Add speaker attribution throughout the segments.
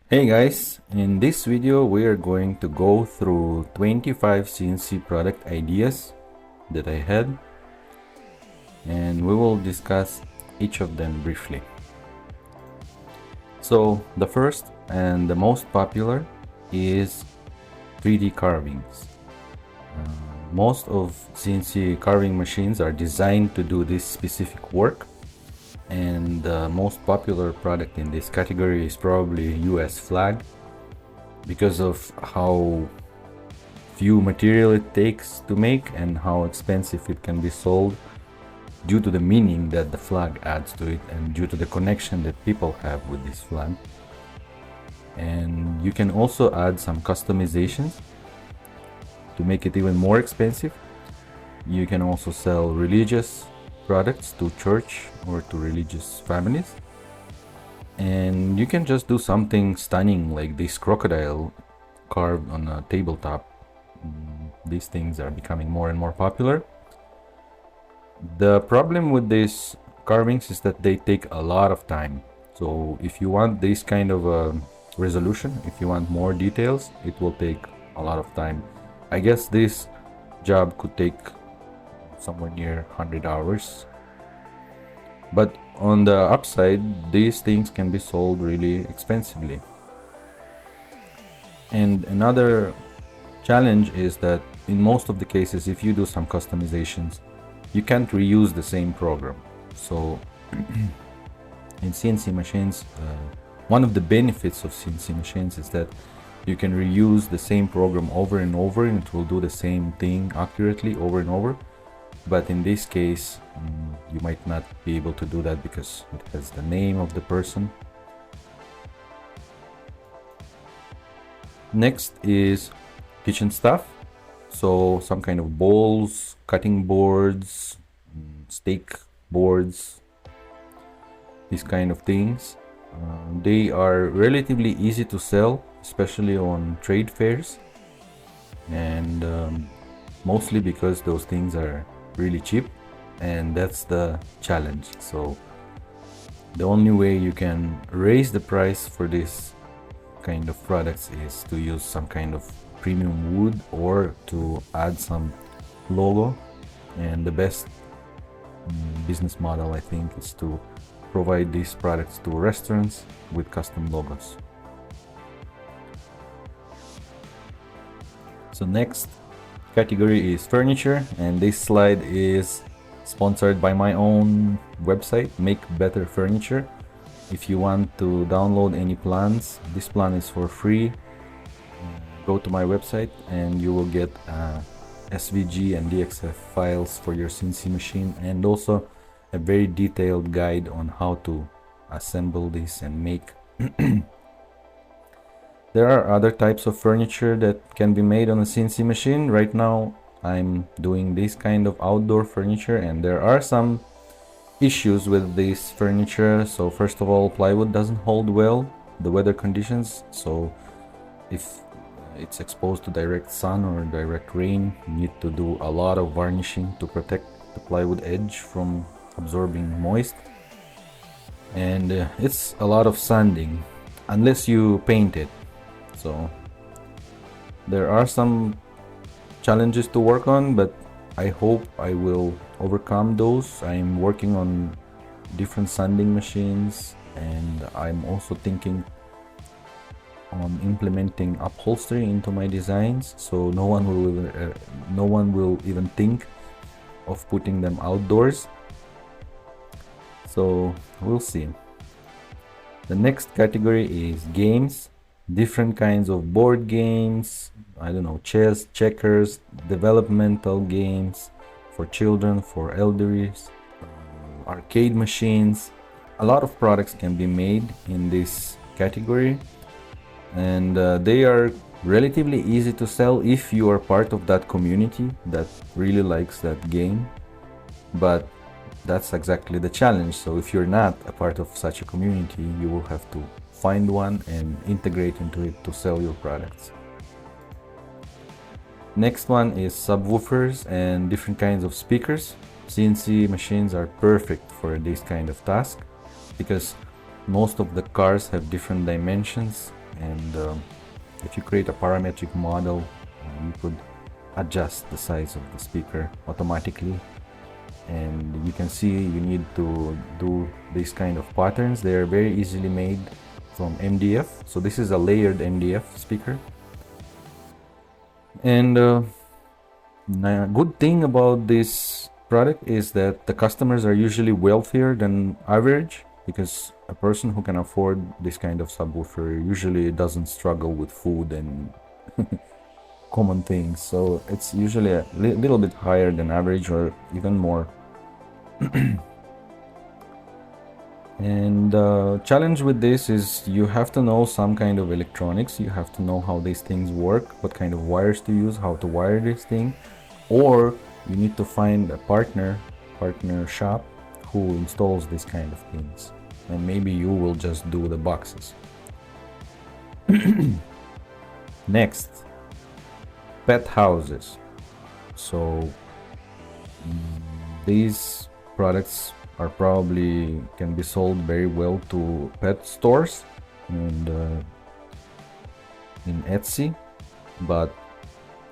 Speaker 1: Hey guys, in this video we are going to go through 25 CNC product ideas that I had, and we will discuss each of them briefly. So the first and the most popular is 3D carvings. Most of CNC carving machines are designed to do this specific work, and the most popular product in this category is probably US flag because of how few material it takes to make and how expensive it can be sold due to the meaning that the flag adds to it and due to the connection that people have with this flag. And you can also add some customizations to make it even more expensive. You can also sell religious products to church or to religious families, and you can just do something stunning like this crocodile carved on a tabletop. These things are becoming more and more popular. The problem with these carvings is that they take a lot of time, so if you want this kind of resolution, if you want more details, it will take a lot of time. I guess this job could take somewhere near 100 hours. But on the upside, these things can be sold really expensively. And another challenge is that in most of the cases, if you do some customizations, you can't reuse the same program. So in CNC machines, one of the benefits of CNC machines is that you can reuse the same program over and over, and it will do the same thing accurately over and over. But in this case, you might not be able to do that because it has the name of the person. Next is kitchen stuff. So some kind of bowls, cutting boards, steak boards, these kind of things. They are relatively easy to sell, especially on trade fairs, and mostly because those things are really cheap, and that's the challenge. So the only way you can raise the price for this kind of products is to use some kind of premium wood or to add some logo. And the best business model, I think, is to provide these products to restaurants with custom logos. So next category is furniture, and this slide is sponsored by my own website, make.better.furniture. If you want to download any plans, this plan is for free. Go to my website and you will get SVG and DXF files for your CNC machine, and also a very detailed guide on how to assemble this and make. There are other types of furniture that can be made on a CNC machine. Right now I'm doing this kind of outdoor furniture, and there are some issues with this furniture. So first of all, plywood doesn't hold well the weather conditions, so if it's exposed to direct sun or direct rain, you need to do a lot of varnishing to protect the plywood edge from absorbing moist, and it's a lot of sanding unless you paint it. So there are some challenges to work on, but I hope I will overcome those. I'm working on different sanding machines, and I'm also thinking on implementing upholstery into my designs, so no one will even think of putting them outdoors. So we'll see. The next category is games. Different kinds of board games, I don't know, chess, checkers, developmental games for children, for elderlies, arcade machines. A lot of products can be made in this category, and they are relatively easy to sell if you are part of that community that really likes that game. But that's exactly the challenge. So if you're not a part of such a community, you will have to find one and integrate into it to sell your products. Next one is subwoofers and different kinds of speakers. CNC machines are perfect for this kind of task because most of the cars have different dimensions and if you create a parametric model, you could adjust the size of the speaker automatically. And you can see you need to do these kind of patterns. They are very easily made from MDF. So this is a layered MDF speaker. And the good thing about this product is that the customers are usually wealthier than average, because a person who can afford this kind of subwoofer usually doesn't struggle with food and common things. So it's usually a little bit higher than average, or even more. And the challenge with this is you have to know some kind of electronics. You have to know how these things work, what kind of wires to use, how to wire this thing, or you need to find a partner shop who installs this kind of things, and maybe you will just do the boxes. Next, pet houses. So these products are probably can be sold very well to pet stores and in Etsy, but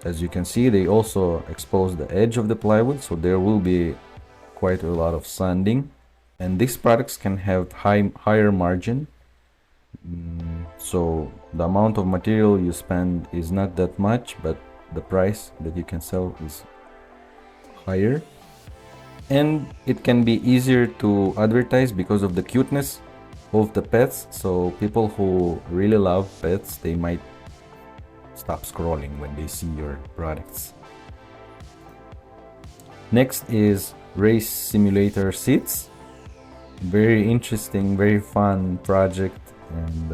Speaker 1: as you can see, they also expose the edge of the plywood, so there will be quite a lot of sanding, and these products can have higher margin. So the amount of material you spend is not that much, but the price that you can sell is higher. And it can be easier to advertise because of the cuteness of the pets. So people who really love pets, they might stop scrolling when they see your products. Next is race simulator seats. Very interesting, very fun project, and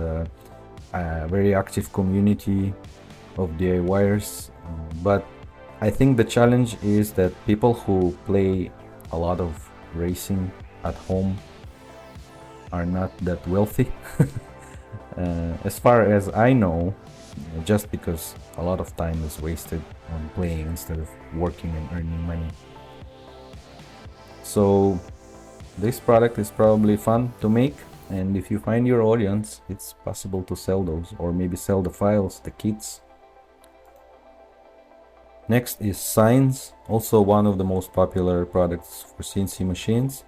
Speaker 1: a very active community of DIYers. But I think the challenge is that people who play a lot of racing at home are not that wealthy. As far as I know, just because a lot of time is wasted on playing instead of working and earning money. So this product is probably fun to make, and if you find your audience, it's possible to sell those, or maybe sell the files, the kits. Next is signs, also one of the most popular products for CNC machines.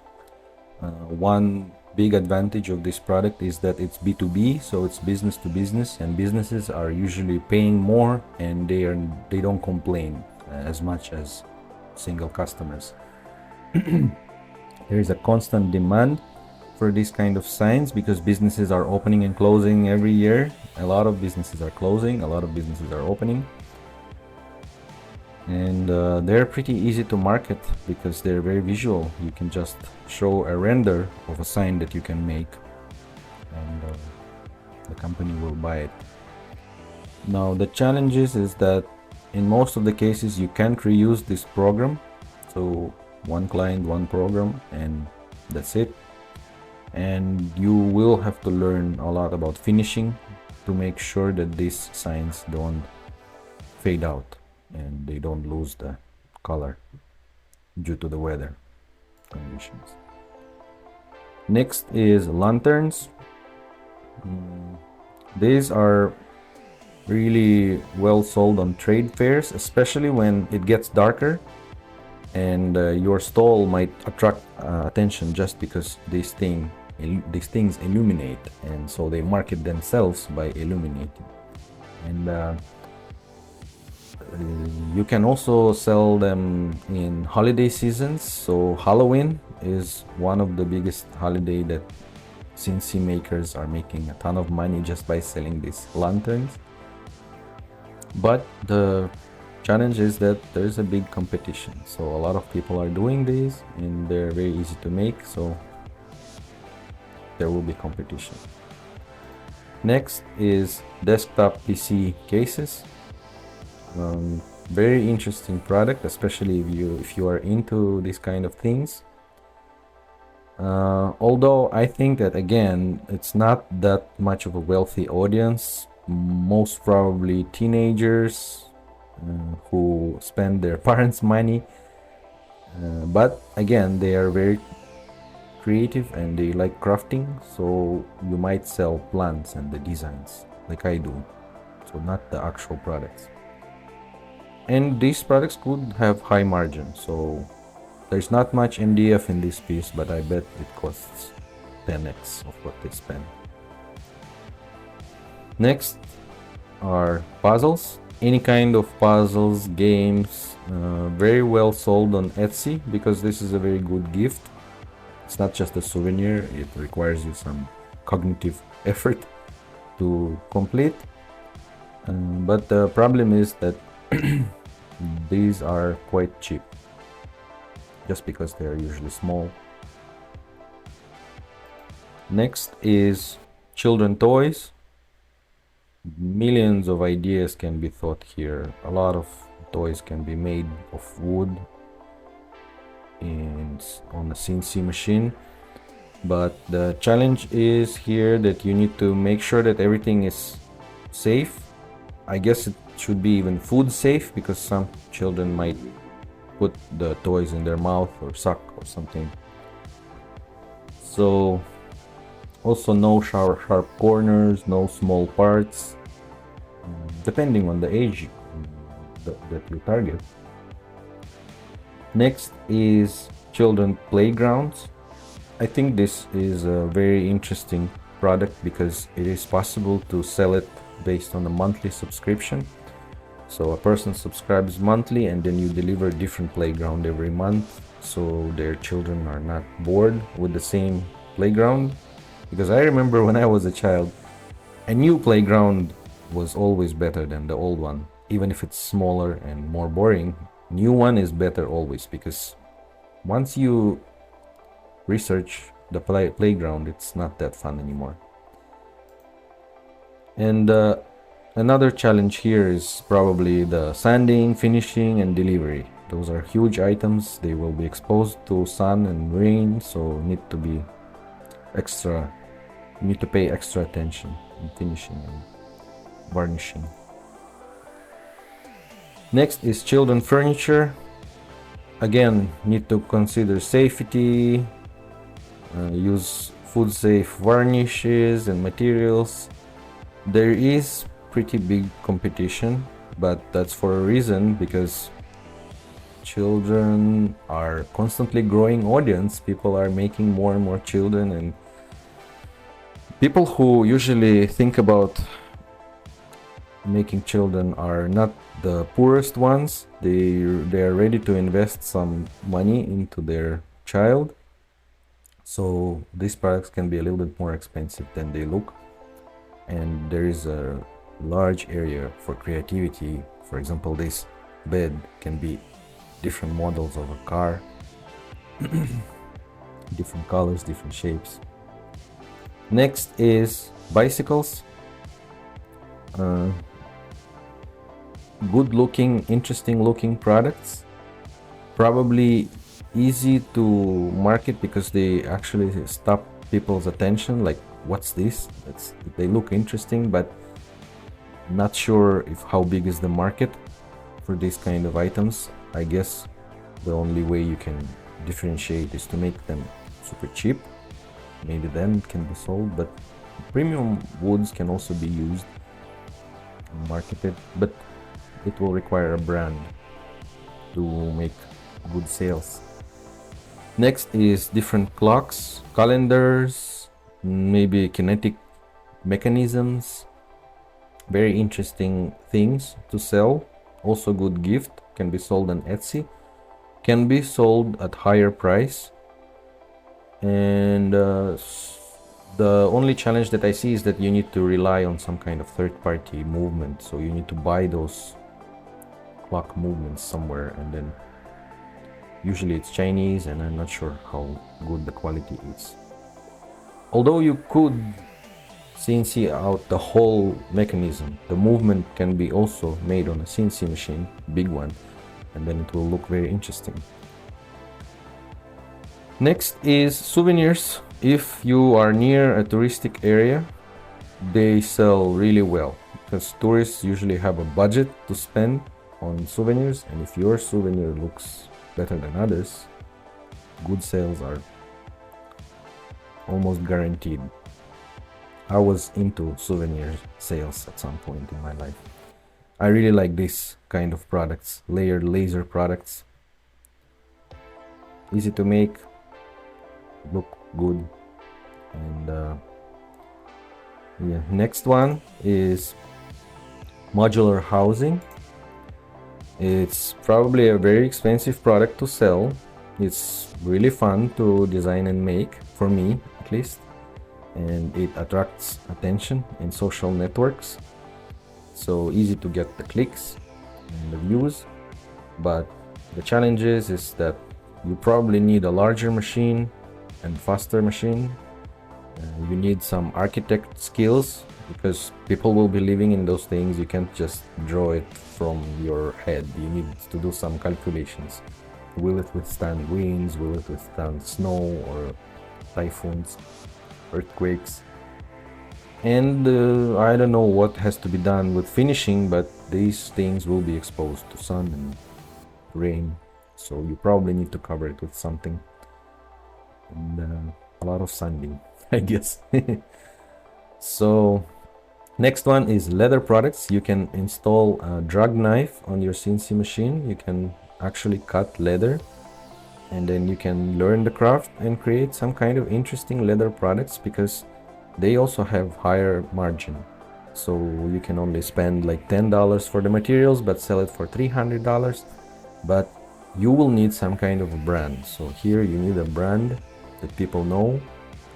Speaker 1: One big advantage of this product is that it's B2B, so it's business to business, and businesses are usually paying more, and they don't complain as much as single customers. There is a constant demand for this kind of signs because businesses are opening and closing every year. A lot of businesses are closing, a lot of businesses are opening. And they're pretty easy to market because they're very visual. You can just show a render of a sign that you can make, and the company will buy it. Now the challenge is that in most of the cases you can't reuse this program. So one client, one program, and that's it. And you will have to learn a lot about finishing to make sure that these signs don't fade out and they don't lose the color due to the weather conditions. Next is lanterns. These are really well sold on trade fairs, especially when it gets darker, and your stall might attract attention just because these things illuminate, and so they market themselves by illuminating. And you can also sell them in holiday seasons. So Halloween is one of the biggest holiday that CNC makers are making a ton of money just by selling these lanterns. But the challenge is that there's a big competition. So a lot of people are doing these and they're very easy to make, so there will be competition. Next is desktop PC cases. Very interesting product, especially if you are into these kind of things. Although I think that again it's not that much of a wealthy audience, most probably teenagers who spend their parents' money, but again they are very creative and they like crafting, so you might sell plans and the designs like I do, so not the actual products. And these products could have high margin, so there's not much MDF in this piece, but I bet it costs 10x of what they spend. Next are puzzles. Any kind of puzzles, games, very well sold on Etsy because this is a very good gift. It's not just a souvenir, it requires you some cognitive effort to complete. But the problem is that these are quite cheap just because they are usually small. Next is children toys. Millions of ideas can be thought here. A lot of toys can be made of wood and on a CNC machine, but the challenge is here that you need to make sure that everything is safe. I guess it should be even food safe because some children might put the toys in their mouth or suck or something. So also no sharp corners, no small parts, depending on the age that you target. Next is children playgrounds. I think this is a very interesting product because it is possible to sell it based on a monthly subscription. So a person subscribes monthly and then you deliver a different playground every month, so their children are not bored with the same playground. Because I remember when I was a child, a new playground was always better than the old one. Even if it's smaller and more boring, new one is better always, because once you research the playground, it's not that fun anymore. And another challenge here is probably the sanding, finishing, and delivery. Those are huge items. They will be exposed to sun and rain, so need to be extra. You need to pay extra attention in finishing and varnishing. Next is children furniture. Again, need to consider safety, use food safe varnishes and materials. There is pretty big competition, but that's for a reason, because children are constantly growing audience. People are making more and more children, and people who usually think about making children are not the poorest ones. They are ready to invest some money into their child, so these products can be a little bit more expensive than they look, and there is a large area for creativity. For example, this bed can be different models of a car, different colors, different shapes. Next is bicycles. Good looking, interesting looking products, probably easy to market because they actually stop people's attention, like what's this? They look interesting, but not sure if how big is the market for these kind of items. I guess the only way you can differentiate is to make them super cheap. Maybe then it can be sold, but premium woods can also be used and marketed, but it will require a brand to make good sales. Next is different clocks, calendars, maybe kinetic mechanisms. Very interesting things to sell. Also good gift, can be sold on Etsy, can be sold at higher price. And the only challenge that I see is that you need to rely on some kind of third-party movement, so you need to buy those clock movements somewhere, and then usually it's Chinese, and I'm not sure how good the quality is. Although you could CNC out the whole mechanism, the movement can be also made on a CNC machine, big one, and then it will look very interesting. Next is souvenirs. If you are near a touristic area, they sell really well because tourists usually have a budget to spend on souvenirs, and if your souvenir looks better than others, good sales are almost guaranteed. I was into souvenir sales at some point in my life. I really like this kind of products, layered laser products. Easy to make, look good, and yeah. Next one is modular housing. It's probably a very expensive product to sell. It's really fun to design and make, for me at least, and it attracts attention in social networks. So easy to get the clicks and the views, but the challenge is that you probably need a larger machine and faster machine. You need some architect skills because people will be living in those things. You can't just draw it from your head. You need to do some calculations. Will it withstand winds? Will it withstand snow or typhoons, earthquakes? And I don't know what has to be done with finishing, but these things will be exposed to sun and rain, so you probably need to cover it with something, and a lot of sanding, I guess. So next one is leather products. You can install a drag knife on your CNC machine. You can actually cut leather, and then you can learn the craft and create some kind of interesting leather products, because they also have higher margin. So you can only spend like $10 for the materials but sell it for $300, but you will need some kind of a brand. So here you need a brand that people know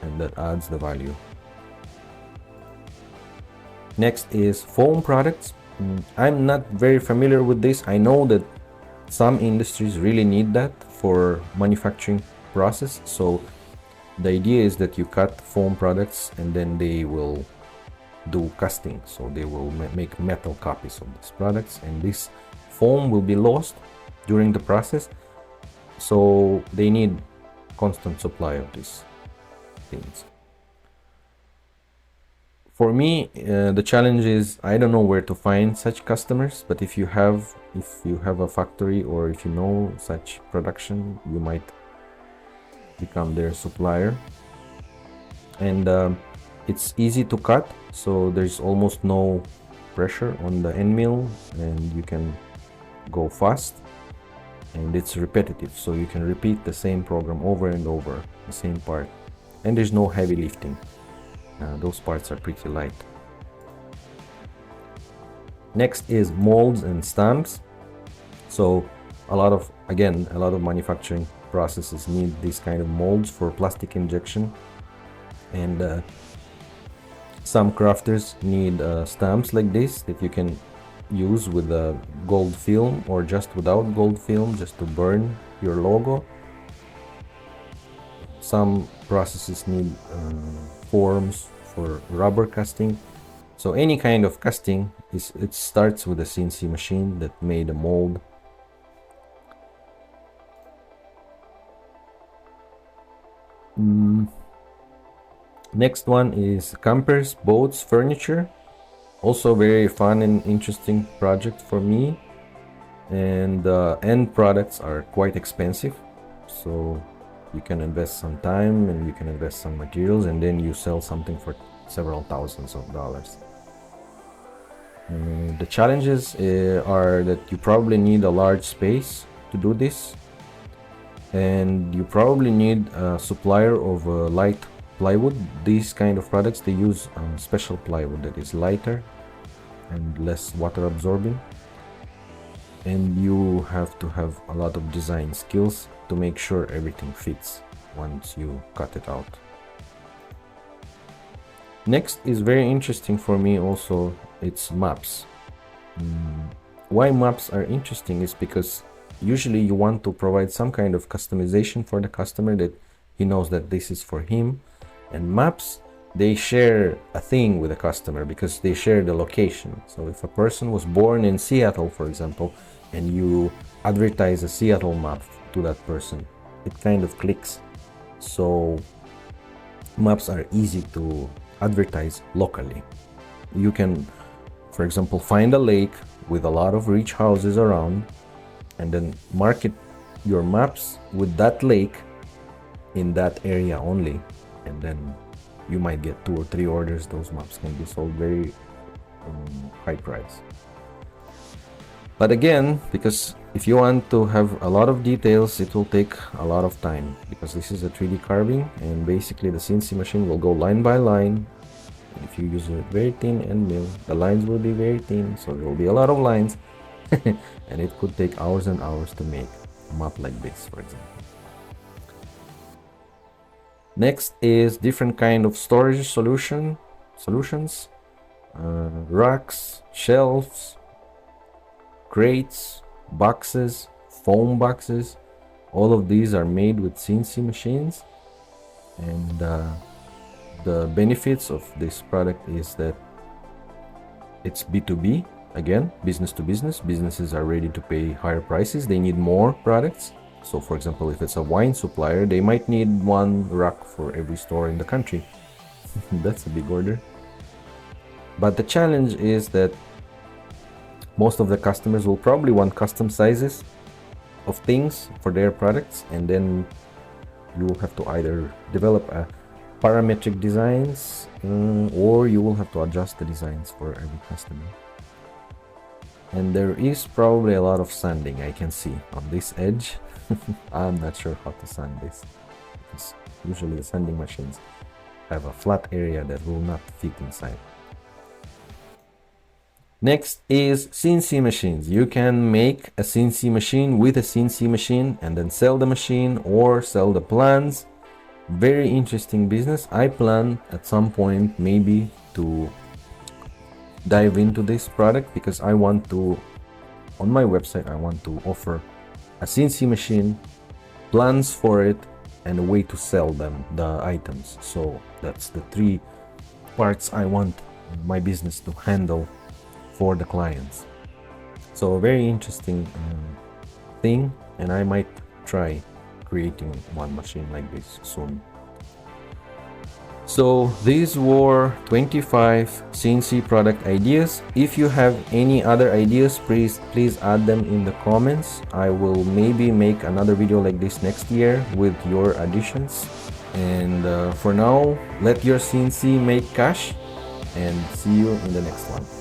Speaker 1: and that adds the value. Next is foam products. I'm not very familiar with this. I know that some industries really need that for manufacturing process. So the idea is that you cut foam products and then they will do casting. So they will make metal copies of these products, and this foam will be lost during the process. So they need constant supply of these things. For me, the challenge is I don't know where to find such customers, but if you have a factory or if you know such production, you might become their supplier. And it's easy to cut, so there's almost no pressure on the end mill, and you can go fast, and it's repetitive, so you can repeat the same program over and over, the same part, and there's no heavy lifting. Those parts are pretty light. Next is molds and stamps. So a lot of manufacturing processes need these kind of molds for plastic injection, and some crafters need stamps like this that you can use with a gold film or just without gold film, just to burn your logo. Some processes need forms for rubber casting. So any kind of casting it starts with a CNC machine that made a mold. Next one is campers, boats, furniture. Also very fun and interesting project for me, and end products are quite expensive, so you can invest some time and you can invest some materials, and then you sell something for several thousands of dollars. The challenges are that you probably need a large space to do this, and you probably need a supplier of light plywood. These kind of products, they use special plywood that is lighter and less water absorbing, and you have to have a lot of design skills to make sure everything fits once you cut it out. Next is very interesting for me also, it's maps. Why maps are interesting is because usually you want to provide some kind of customization for the customer, that he knows that this is for him. And maps, they share a thing with the customer because they share the location. So if a person was born in Seattle, for example, and you advertise a Seattle map to that person, it kind of clicks. So maps are easy to advertise locally. You can, for example, find a lake with a lot of rich houses around, and then market your maps with that lake in that area only, and then you might get 2 or 3 orders. Those maps can be sold very high price. But again, because if you want to have a lot of details, it will take a lot of time, because this is a 3D carving, and basically the CNC machine will go line by line. And if you use a very thin end mill, the lines will be very thin, so there will be a lot of lines. And it could take hours and hours to make a map like this, for example. Next is different kind of storage solutions, racks, shelves, crates, boxes, foam boxes. All of these are made with CNC machines, and the benefits of this product is that it's B2B, again, business to business. Businesses are ready to pay higher prices. They need more products. So for example, if it's a wine supplier, they might need 1 rack for every store in the country. That's a big order. But the challenge is that most of the customers will probably want custom sizes of things for their products, and then you will have to either develop a parametric designs, or you will have to adjust the designs for every customer. And there is probably a lot of sanding I can see on this edge. I'm not sure how to sand this, because usually the sanding machines have a flat area that will not fit inside. Next is CNC machines. You can make a CNC machine with a CNC machine and then sell the machine or sell the plans. Very interesting business. I plan at some point maybe to dive into this product, because I want to, on my website, I want to offer a CNC machine, plans for it, and a way to sell them, the items. So that's the 3 parts I want my business to handle for the clients. So a very interesting thing, and I might try creating one machine like this soon. So these were 25 CNC product ideas. If you have any other ideas, please add them in the comments. I will maybe make another video like this next year with your additions. And for now, let your CNC make cash, and see you in the next one.